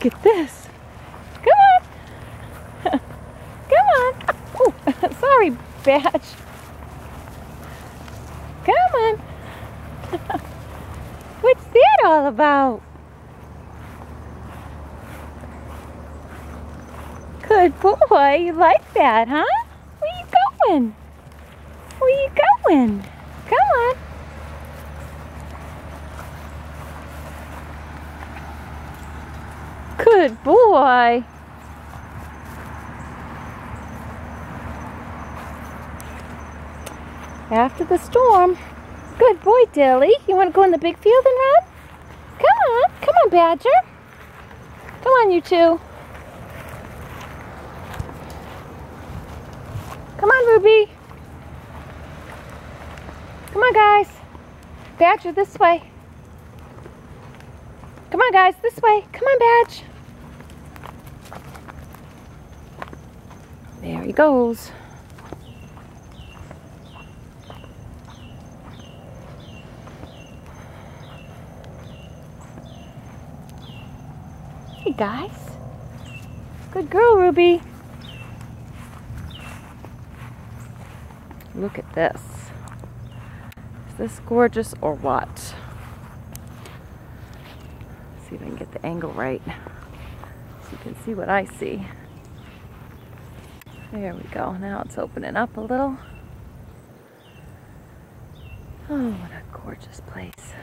Look at this. Come on. Come on. Oh, sorry, Badge. Come on. What's that all about? Good boy. You like that, huh? Where you going? Where you going? Come on. Good boy. After the storm. Good boy, Dilly. You want to go in the big field and run? Come on, Badger. Come on, you two. Come on, Ruby. Come on, guys. Badger, this way. Come on, guys, this way. Come on, Badge. There he goes. Hey, guys. Good girl, Ruby. Look at this. Is this gorgeous or what? See if I can get the angle right so you can see what I see. There we go. Now it's opening up a little. Oh, what a gorgeous place.